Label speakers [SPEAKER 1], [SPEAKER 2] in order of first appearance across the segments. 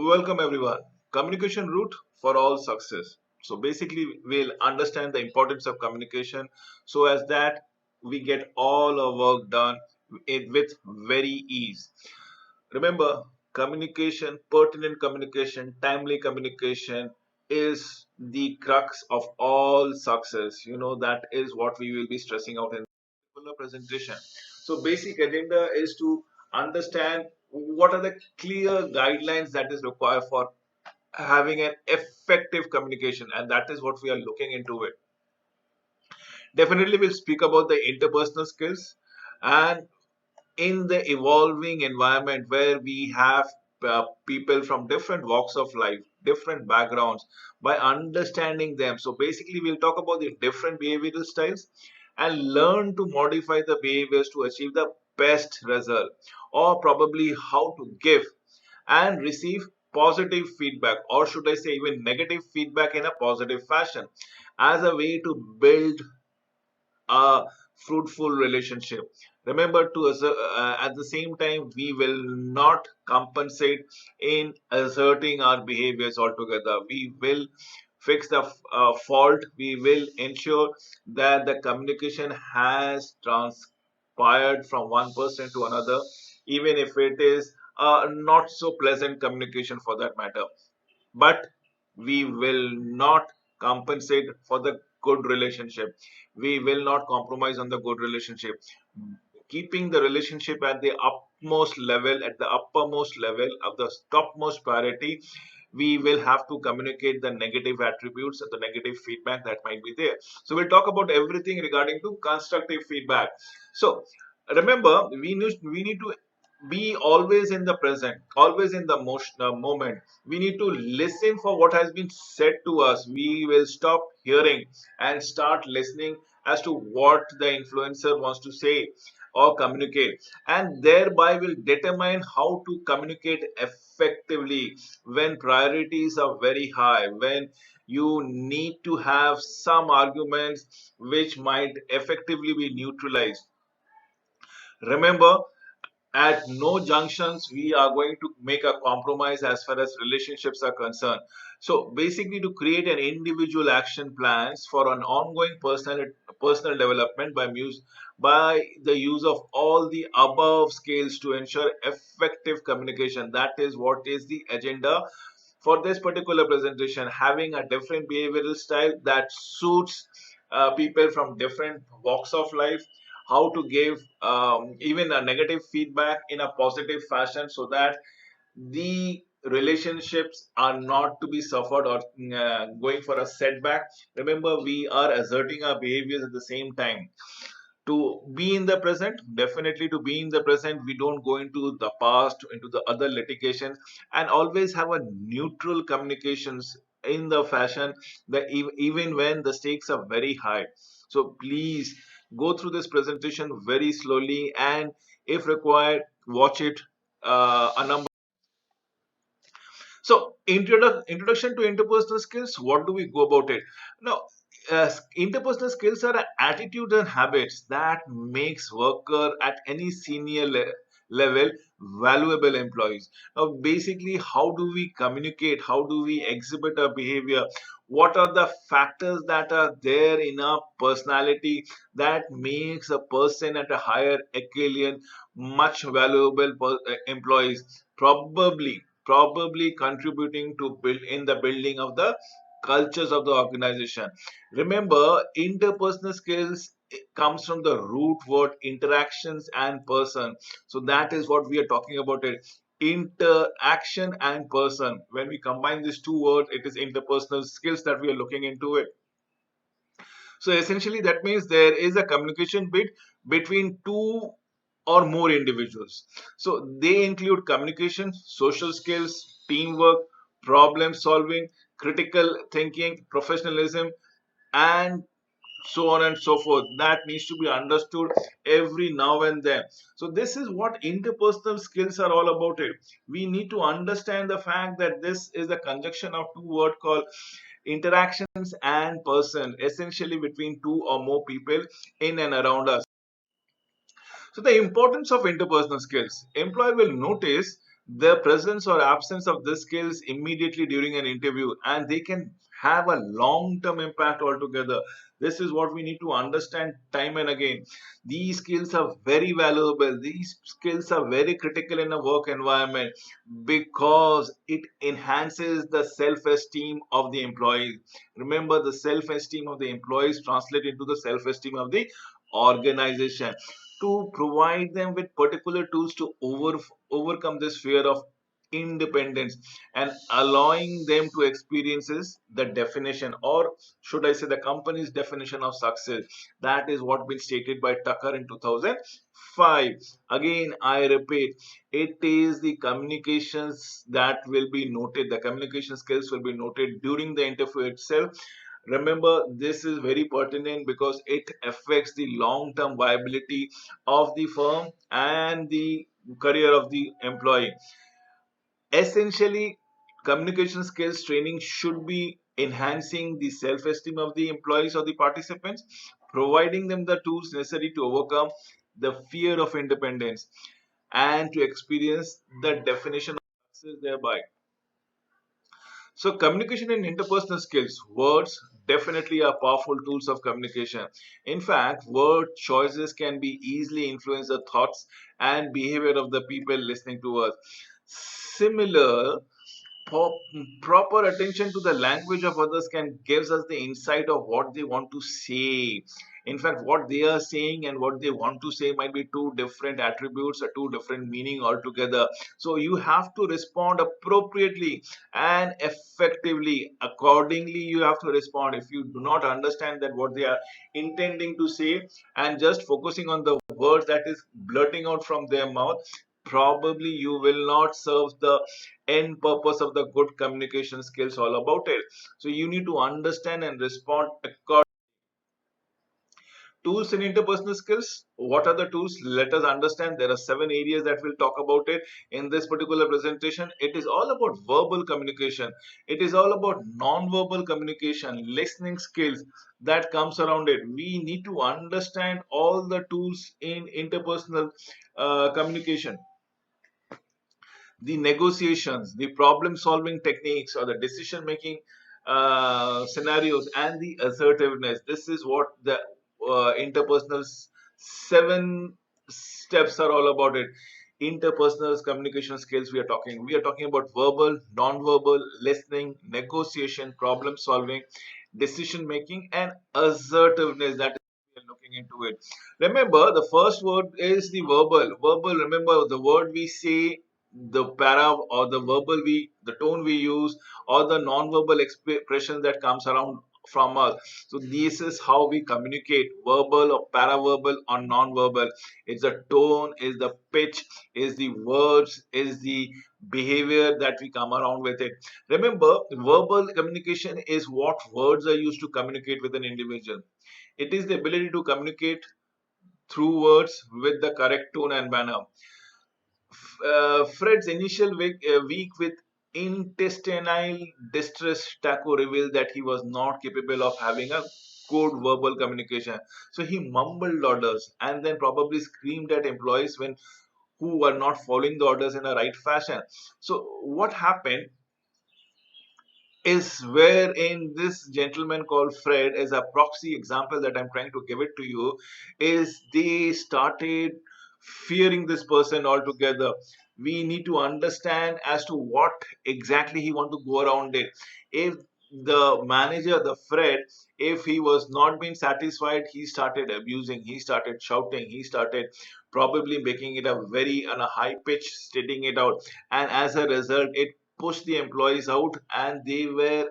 [SPEAKER 1] Welcome everyone. Communication route for all success. So basically, we'll understand the importance of communication so as that we get all our work done with very ease. Remember, communication, pertinent communication, timely communication is the crux of all success. That is what we will be stressing out in the presentation. So basic agenda is to understand what are the clear guidelines that is required for having an effective communication, and that is what we are looking into it. Definitely we'll speak about the interpersonal skills, and in the evolving environment where we have people from different walks of life, different backgrounds, by understanding them. So basically we'll talk about the different behavioral styles and learn to modify the behaviors to achieve the best result, or probably how to give and receive positive feedback, or should I say even negative feedback, in a positive fashion, as a way to build a fruitful relationship. Remember, at the same time, we will not compensate in asserting our behaviors altogether. We will fix the fault. We will ensure that the communication has transpired from one person to another, even if it is not so pleasant communication for that matter. But we will not compensate for the good relationship. We will not compromise on the good relationship. Keeping the relationship at the upmost level, at the uppermost level of the topmost priority, we will have to communicate the negative attributes and the negative feedback that might be there. So we'll talk about everything regarding to constructive feedback. So remember, we need to be always in the present, always in the moment. We need to listen for what has been said to us. We will stop hearing and start listening as to what the influencer wants to say or communicate, and thereby will determine how to communicate effectively when priorities are very high, when you need to have some arguments which might effectively be neutralized. Remember, at no junctions we are going to make a compromise as far as relationships are concerned. So basically, to create an individual action plans for an ongoing personal development by the use of all the above skills to ensure effective communication. That is what is the agenda for this particular presentation, having a different behavioral style that suits people from different walks of life, how to give even a negative feedback in a positive fashion so that the relationships are not to be suffered or going for a setback. Remember, we are asserting our behaviors at the same time to be in the present. Definitely, to be in the present, we don't go into the past, into the other litigation, and always have a neutral communications in the fashion that even when the stakes are very high. So please go through this presentation very slowly, and if required, watch it a number. So, introduction to interpersonal skills. What do we go about it? Now, interpersonal skills are attitudes and habits that makes worker at any senior level valuable employees. Now, basically, how do we communicate? How do we exhibit our behavior? What are the factors that are there in our personality that makes a person at a higher echelon much valuable employees? Probably contributing to build in the building of the cultures of the organization. Remember, interpersonal skills comes from the root word interactions and person. So that is what we are talking about it. Interaction and person. When we combine these two words, it is interpersonal skills that we are looking into it. So essentially, that means there is a communication bit between two or more individuals. So they include communication, social skills, teamwork, problem solving, critical thinking, professionalism, and so on and so forth. That needs to be understood every now and then. So this is what interpersonal skills are all about it. We need to understand the fact that this is a conjunction of two words called interactions and person, essentially between two or more people in and around us. So the importance of interpersonal skills. Employee will notice The presence or absence of these skills immediately during an interview, and they can have a long term impact altogether. This is what we need to understand time and again. These skills are very valuable, these skills are very critical in a work environment, because it enhances the self esteem of the employees. Remember, the self esteem of the employees translate into the self esteem of the organization. To provide them with particular tools to overcome this fear of independence, and allowing them to experiences the definition, or should I say the company's definition of success. That is what been stated by Tucker in 2005. Again, I repeat, it is the communications that will be noted, the communication skills will be noted during the interview itself. Remember, this is very pertinent because it affects the long term viability of the firm and the career of the employee. Essentially, communication skills training should be enhancing the self esteem of the employees or the participants, providing them the tools necessary to overcome the fear of independence and to experience the definition of success thereby. So, communication and interpersonal skills, words definitely are powerful tools of communication. In fact, word choices can be easily influence the thoughts and behavior of the people listening to us. Similar Pro- proper attention to the language of others can gives us the insight of what they want to say. In fact, what they are saying and what they want to say might be two different attributes or two different meaning altogether. So you have to respond appropriately and effectively. Accordingly, you have to respond. If you do not understand that what they are intending to say and just focusing on the words that is blurting out from their mouth, probably you will not serve the end purpose of the good communication skills all about it. So you need to understand and respond according. Tools in interpersonal skills. What are the tools? Let us understand. There are 7 areas that we'll talk about it in this particular presentation. It is all about verbal communication. It is all about non-verbal communication, listening skills that comes around it. We need to understand all the tools in interpersonal communication, the negotiations, the problem solving techniques, or the decision making scenarios, and the assertiveness. This is what the interpersonal 7 steps are all about it. Interpersonal communication skills we are talking about verbal, non-verbal, listening, negotiation, problem solving, decision making, and assertiveness. That is, we are looking into it. Remember, the first word is the verbal. Remember, the word we say, the para or the verbal we, the tone we use, or the non-verbal expression that comes around from us. So this is how we communicate, verbal or paraverbal or non-verbal. It's the tone, is the pitch, is the words, is the behavior that we come around with it. Remember, verbal communication is what words are used to communicate with an individual. It is the ability to communicate through words with the correct tone and manner. Fred's initial week with intestinal distress, Taco revealed that he was not capable of having a good verbal communication. So he mumbled orders and then probably screamed at employees when who were not following the orders in a right fashion. So what happened is, where in this gentleman called Fred, as a proxy example that I'm trying to give it to you, is they started fearing this person altogether. We need to understand as to what exactly he want to go around it. If the manager, the Fred, if he was not being satisfied, he started abusing, he started shouting, he started probably making it a very on a high pitch, stating it out, and as a result, it pushed the employees out and they were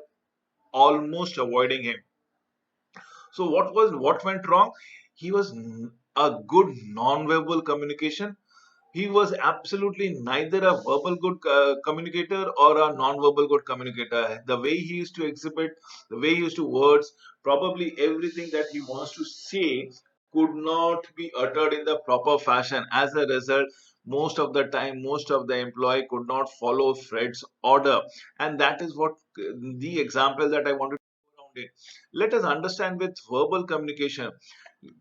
[SPEAKER 1] almost avoiding him. So what went wrong? He was a good non-verbal communication. He was absolutely neither a verbal good communicator or a non-verbal good communicator. The way he used to exhibit, the way he used to words, probably everything that he wants to say could not be uttered in the proper fashion. As a result, most of the time, most of the employee could not follow Fred's order, and that is what the example that I wanted to put around it. Let us understand with verbal communication.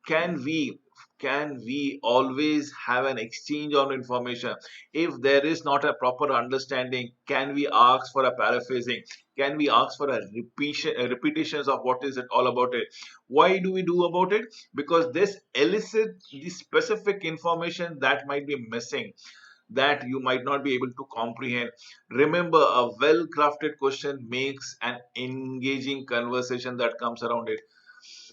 [SPEAKER 1] Can we? can we always have an exchange on information? If there is not a proper understanding, can we ask for a paraphrasing? Can we ask for a repetitions of what is it all about it? Why do we do about it? Because this elicits the specific information that might be missing, that you might not be able to comprehend. Remember, a well crafted question makes an engaging conversation that comes around it.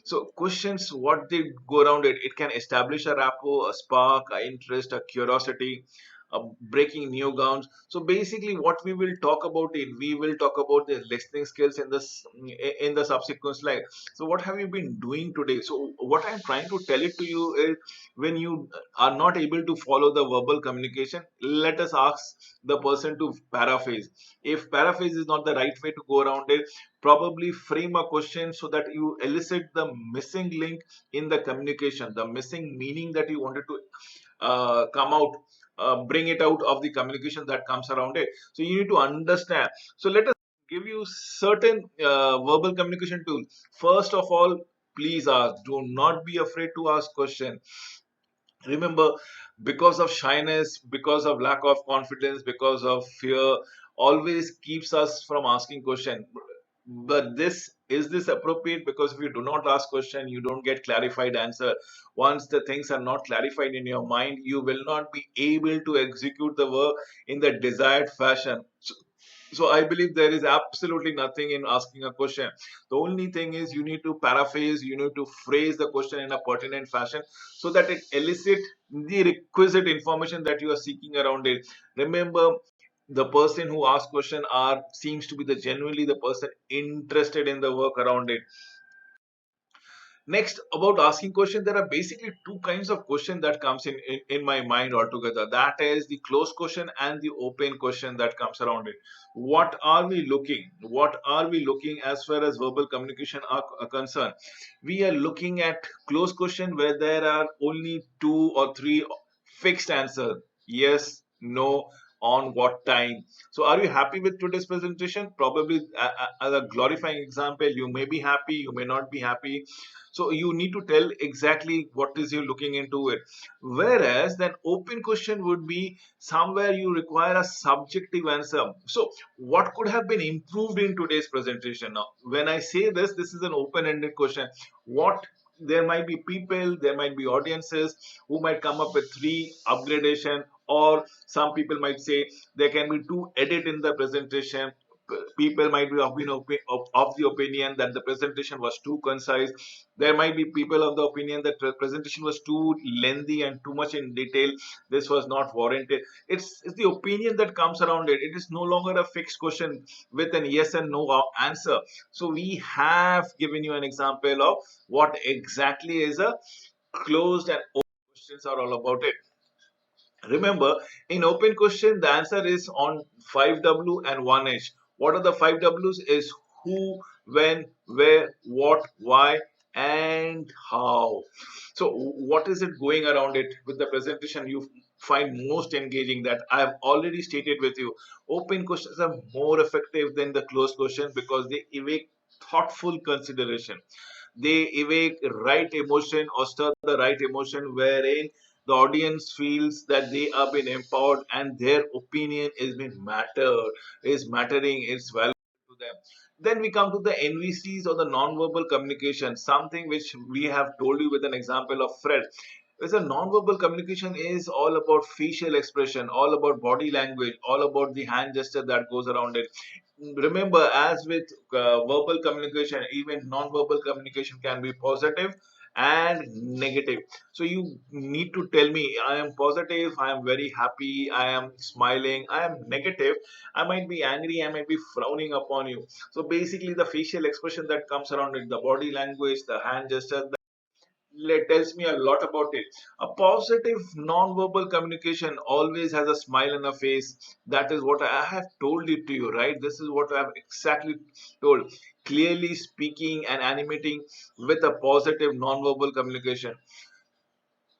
[SPEAKER 1] So questions, what they go around it, it can establish a rapport, a spark, a interest, a curiosity, a breaking new grounds. So basically, what we will talk about it, we will talk about the listening skills in the subsequent slide. So what have you been doing today? So what I'm trying to tell it to you is, when you are not able to follow the verbal communication, let us ask the person to paraphrase. If paraphrase is not the right way to go around it, probably frame a question so that you elicit the missing link in the communication, the missing meaning that you wanted to come out, bring it out of the communication that comes around it. So you need to understand. So let us give you certain verbal communication tools. First of all, please ask. Do not be afraid to ask question. Remember, because of shyness, because of lack of confidence, because of fear, always keeps us from asking question. But this, is this appropriate? Because if you do not ask question, you don't get clarified answer. Once the things are not clarified in your mind, you will not be able to execute the work in the desired fashion. So I believe there is absolutely nothing in asking a question. The only thing is, you need to paraphrase, you need to phrase the question in a pertinent fashion so that it elicit the requisite information that you are seeking around it. Remember, the person who asks question are seems to be the genuinely the person interested in the work around it. Next, about asking question, there are basically two kinds of question that comes in my mind altogether. That is the closed question and the open question that comes around it. What are we looking? What are we looking as far as verbal communication are concerned? We are looking at closed question where there are only two or three fixed answer. Yes, no, on what time. So are you happy with today's presentation? Probably as a glorifying example, you may be happy, you may not be happy. So you need to tell exactly what is you looking into it. Whereas that open question would be somewhere you require a subjective answer. So what could have been improved in today's presentation? Now, when I say this is an open-ended question. What, there might be people, there might be audiences who might come up with three upgradation, or some people might say there can be two edit in the presentation. People might be of the opinion that the presentation was too concise. There might be people of the opinion that the presentation was too lengthy and too much in detail. This was not warranted. It's the opinion that comes around it. It is no longer a fixed question with an yes and no answer. So we have given you an example of what exactly is a closed and open questions are all about it. Remember, in open question, the answer is on 5W and 1H. What are the 5Ws? Is who, when, where, what, why, and how. So, what is it going around it with the presentation you find most engaging, that I have already stated with you? Open questions are more effective than the closed questions because they evoke thoughtful consideration. They evoke right emotion or stir the right emotion wherein the audience feels that they are being empowered and their opinion is mattering, is valuable to them. Then we come to the NVCs, or the non-verbal communication, something which we have told you with an example of Fred. Is a non-verbal communication is all about facial expression, all about body language, all about the hand gesture that goes around it. Remember, as with verbal communication, even non-verbal communication can be positive and negative. So you need to tell me, I am positive, I am very happy, I am smiling. I am negative, I might be angry, I might be frowning upon you. So basically, the facial expression that comes around it, the body language, the hand gesture, tells me a lot about it. A positive non-verbal communication always has a smile on a face. That is what I have told it to you, right? This is what I have exactly told. Clearly speaking and animating with a positive non-verbal communication.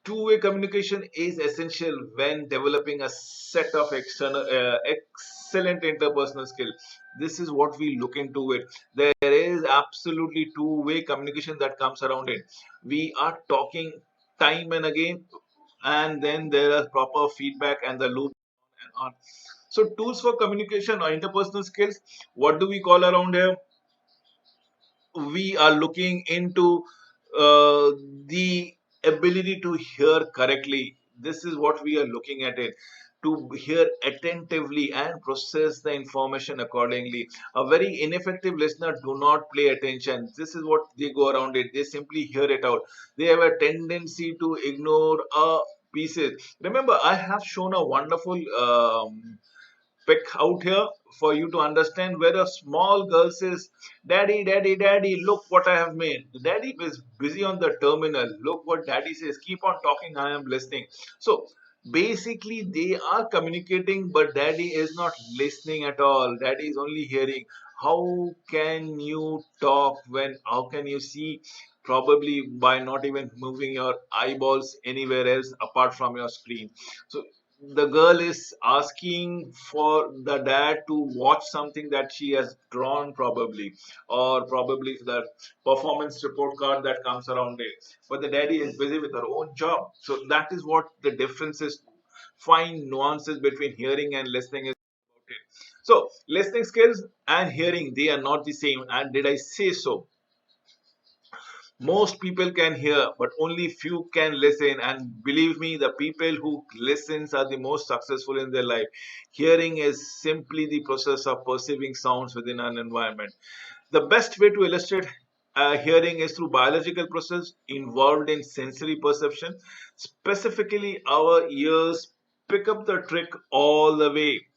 [SPEAKER 1] Two-way communication is essential when developing a set of excellent interpersonal skill. This is what we look into it. There is absolutely two-way communication that comes around it. We are talking. time and again, and then there are proper feedback and the loop and on. So tools for communication or interpersonal skills, what do we call around here? We are looking into the ability to hear correctly. This is what we are looking at it, to hear attentively and process the information accordingly. A very ineffective listener do not pay attention. This is what they go around it, they simply hear it out. They have a tendency to ignore pieces. Remember, I have shown a wonderful pick out here for you to understand, where a small girl says, "Daddy, daddy, daddy, look what I have made." The daddy is busy on the terminal. Look what daddy says. Keep on talking, I am listening. So basically, they are communicating, but daddy is not listening at all. Daddy is only hearing. How can you talk when, how can you see? Probably by not even moving your eyeballs anywhere else apart from your screen. So the girl is asking for the dad to watch something that she has drawn, probably, or probably the performance report card that comes around it, but the daddy is busy with her own job. So that is what the difference is. Find nuances between hearing and listening is about it. So listening skills and hearing, they are not the same, and did I say so? Most people can hear, but only few can listen. And believe me, the people who listens are the most successful in their life. Hearing is simply the process of perceiving sounds within an environment. The best way to illustrate hearing is through biological process involved in sensory perception. Specifically, our ears pick up the trick all the way,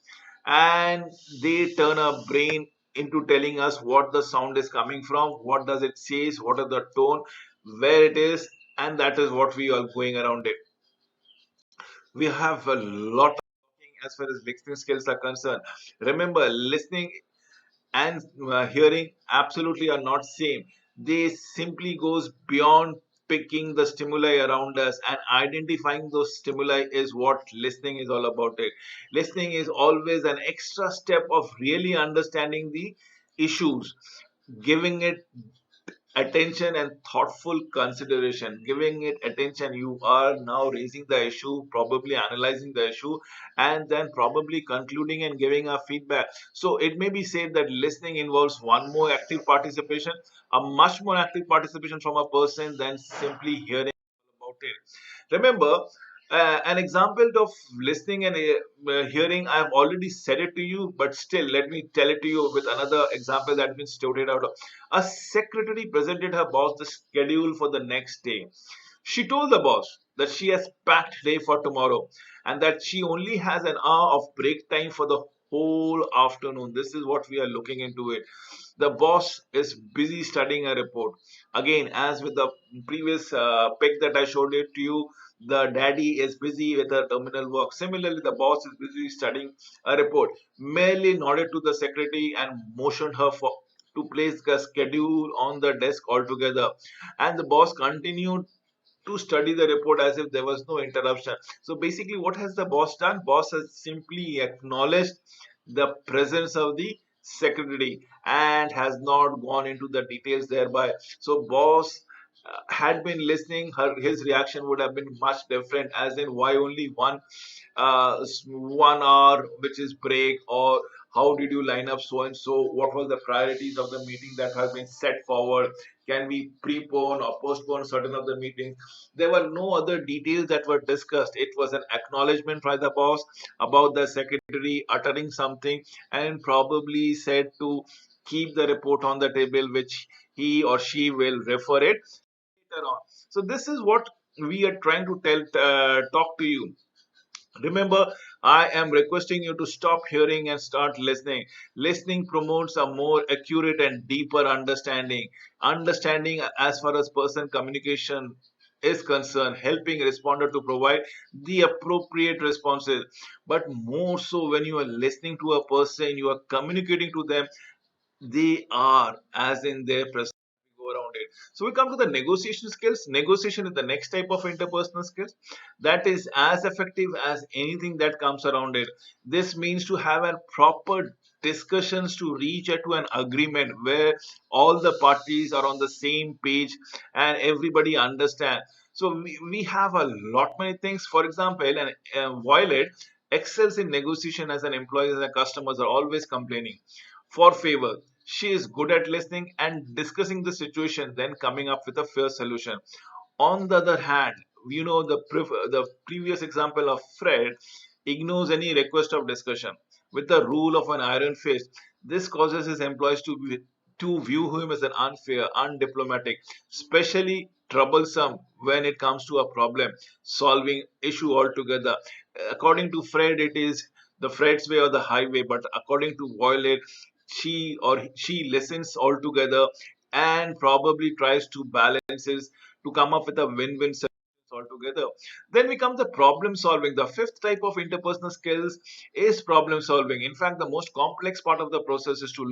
[SPEAKER 1] and they turn our brain into telling us what the sound is coming from, what does it says, what are the tone, where it is, and that is what we are going around it. We have a lot of talking as far as listening skills are concerned. Remember, listening and hearing absolutely are not same. They simply goes beyond picking the stimuli around us, and identifying those stimuli is what listening is all about. It listening is always an extra step of really understanding the issues, giving it attention and thoughtful consideration. Giving it attention, you are now raising the issue, probably analyzing the issue, and then probably concluding and giving a feedback. So it may be said that listening involves one more active participation, a much more active participation from a person than simply hearing about it. Remember, an example of listening and hearing, I have already said it to you, but still, let me tell it to you with another example that has been stored out. A secretary presented her boss the schedule for the next day. She told the boss that she has packed day for tomorrow, and that she only has an hour of break time for the whole afternoon. This is what we are looking into it. The boss is busy studying a report. Again, as with the previous pic that I showed it to you, the daddy is busy with her terminal work. Similarly, the boss is busy studying a report. Merely nodded to the secretary and motioned her for to place the schedule on the desk altogether. And the boss continued to study the report as if there was no interruption. So basically, what has the boss done? Boss has simply acknowledged the presence of the secretary and has not gone into the details thereby. So boss had been listening, his reaction would have been much different, as in why only 1 hour which is break, or how did you line up so and so, what was the priorities of the meeting that have been set forward, can we prepone or postpone certain of the meetings. There were no other details that were discussed. It was an acknowledgement by the boss about the secretary uttering something, and probably said to keep the report on the table, which he or she will refer it later on. So this is what we are trying to talk to you. Remember, I am requesting you to stop hearing and start listening. Listening promotes a more accurate and deeper understanding. Understanding as far as person communication is concerned, helping responder to provide the appropriate responses. But more so, when you are listening to a person, you are communicating to them, they are as in their presence. Go around it. So we come to the negotiation skills. Negotiation is the next type of interpersonal skills that is as effective as anything that comes around it. This means to have a proper discussions to reach to an agreement where all the parties are on the same page and everybody understand. So we have a lot many things. For example, and Violet excels in negotiation. As an employee and the customers are always complaining for favor. She is good at listening and discussing the situation, then coming up with a fair solution. On the other hand, the previous example of Fred ignores any request of discussion with the rule of an iron fist. This causes his employees to view him as an unfair, undiplomatic, especially troublesome when it comes to a problem solving issue altogether. According to Fred, it is the Fred's way or the highway, but according to Violet, she listens altogether and probably tries to balance it to come up with a win-win solution altogether. Then we come to problem solving. The fifth type of interpersonal skills is problem solving. In fact, the most complex part of the process is to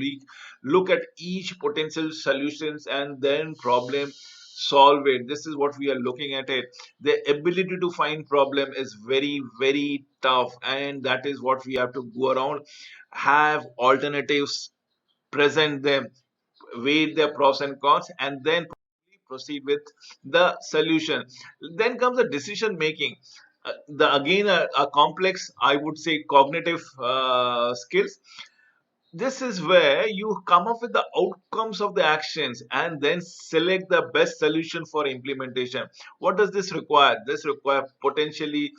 [SPEAKER 1] look at each potential solutions and then problem solve it. This is what we are looking at it. The ability to find problem is very, very tough, and that is what we have to go around, have alternatives, present them, weigh their pros and cons, and then proceed with the solution. Then comes the decision making. The again a complex, I would say, cognitive skills. This is where you come up with the outcomes of the actions and then select the best solution for implementation. What does this require? This require potentially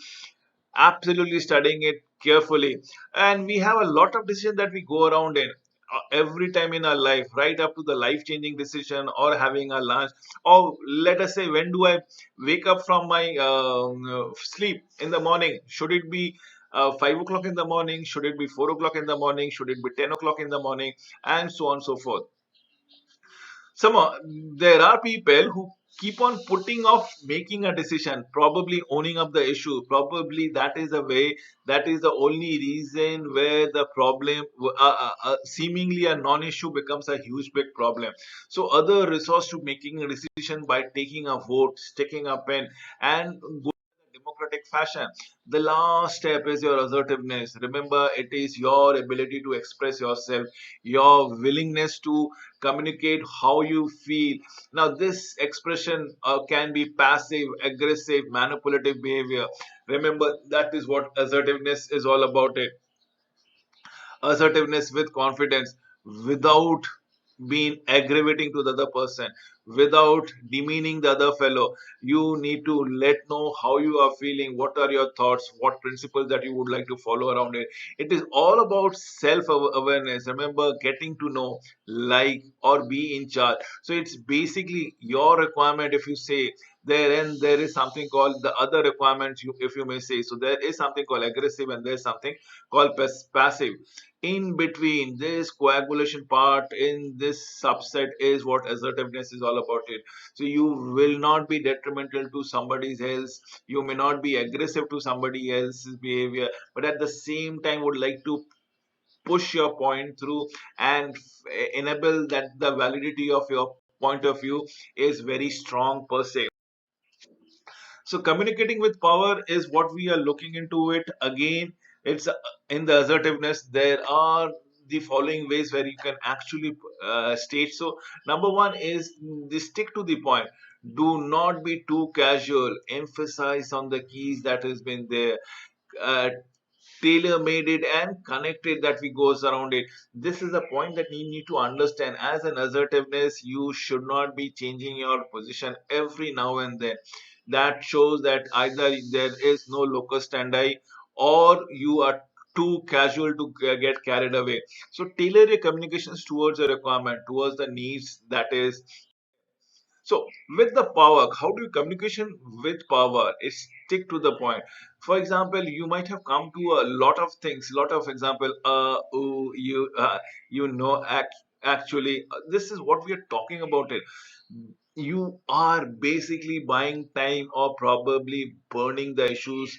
[SPEAKER 1] absolutely studying it carefully. And we have a lot of decisions that we go around in every time in our life, right up to the life changing decision or having a lunch, or let us say, when do I wake up from my sleep in the morning? Should it be 5 o'clock in the morning? Should it be 4 o'clock in the morning? Should it be 10 o'clock in the morning? And so on and so forth. some there are people who keep on putting off making a decision, probably owning up the issue. Probably that is the way, that is the only reason where the problem, seemingly a non-issue, becomes a huge big problem. So other resource to making a decision by taking a vote, sticking a pen, and democratic fashion. The last step is your assertiveness. Remember, it is your ability to express yourself, your willingness to communicate how you feel. Now, this expression can be passive, aggressive, manipulative behavior. Remember, that is what assertiveness is all about. It assertiveness with confidence, without being aggravating to the other person, without demeaning the other fellow. You need to let know how you are feeling, what are your thoughts, what principles that you would like to follow around it. It is all about self awareness. Remember, getting to know, like, or be in charge. So it's basically your requirement. If you say there, and there is something called the other requirements, if you may say so, there is something called aggressive and there's something called passive. In between this coagulation part in this subset is what assertiveness is all about it. So you will not be detrimental to somebody's else, you may not be aggressive to somebody else's behavior, but at the same time would like to push your point through and enable that the validity of your point of view is very strong per se. So communicating with power is what we are looking into it. Again, it's in the assertiveness. There are the following ways where you can actually state. So number one is the stick to the point. Do not be too casual. Emphasize on the keys that has been there. Uh, Tailor made it and connected that we goes around it. This is a point that you need to understand. As an assertiveness, you should not be changing your position every now and then. That shows that either there is no locus standi, or you are too casual to get carried away. So tailor your communications towards your requirement, towards the needs that is. So with the power, how do you communication with power? It's stick to the point. For example, you might have come to a lot of things, lot of example. Oh, actually, this is what we are talking about. It. You are basically buying time or probably burning the issues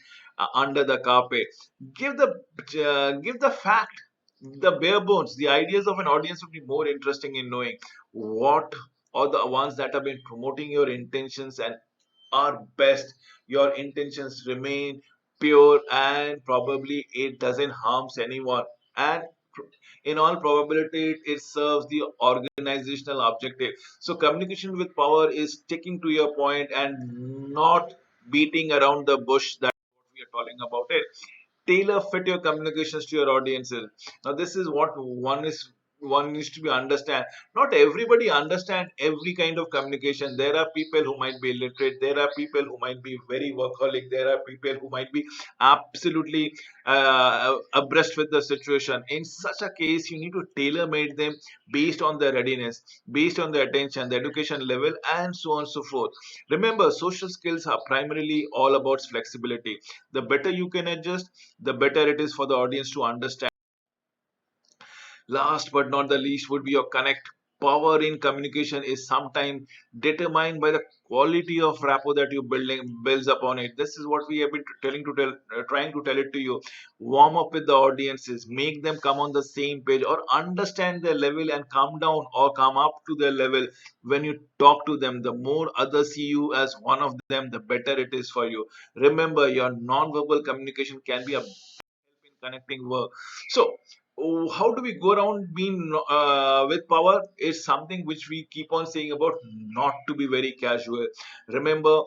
[SPEAKER 1] under the carpet. Give the fact, the bare bones. The ideas of an audience would be more interesting in knowing what or the ones that have been promoting your intentions and are best. Your intentions remain pure and probably it doesn't harms anyone, and in all probability it serves the organizational objective. So communication with power is sticking to your point and not beating around the bush. That what we are talking about it. Tailor fit your communications to your audiences. Now this is what one needs to be understand. Not everybody understand every kind of communication. There are people who might be illiterate, there are people who might be very workaholic, there are people who might be absolutely abreast with the situation. In such a case you need to tailor made them based on their readiness, based on their attention, the education level, and so on and so forth. Remember, social skills are primarily all about flexibility. The better you can adjust, the better it is for the audience to understand. Last but not the least would be your connect. Power in communication is sometimes determined by the quality of rapport that you builds upon it. This is what we have been trying to tell it to you. Warm up with the audiences, make them come on the same page or understand their level and come down or come up to their level. When you talk to them, the more others see you as one of them, the better it is for you. Remember, your non-verbal communication can be a in connecting work. So, how do we go around being with power? Is something which we keep on saying about not to be very casual. Remember,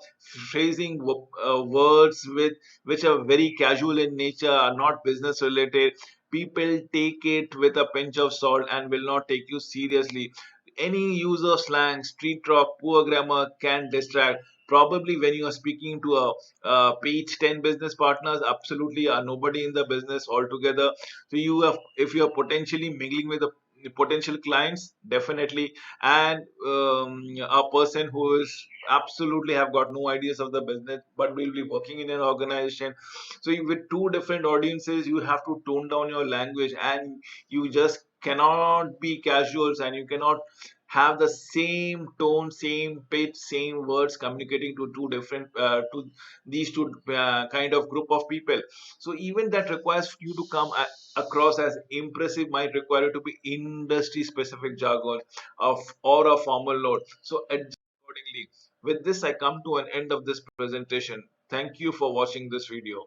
[SPEAKER 1] phrasing words with which are very casual in nature, are not business related. People take it with a pinch of salt and will not take you seriously. Any use of slang, street talk, poor grammar can distract. Probably when you are speaking to a page 10 business partners, absolutely are nobody in the business altogether. So you have, if you are potentially mingling with the potential clients, definitely, and a person who is absolutely have got no ideas of the business but will be working in an organization. So with two different audiences you have to tone down your language, and you just cannot be casuals, and you cannot have the same tone, same pitch, same words communicating to two different to these two kind of group of people. So even that requires you to come across as impressive might require you to be industry specific jargon of or a formal note. So adjust accordingly. With this I come to an end of this presentation. Thank you for watching this video.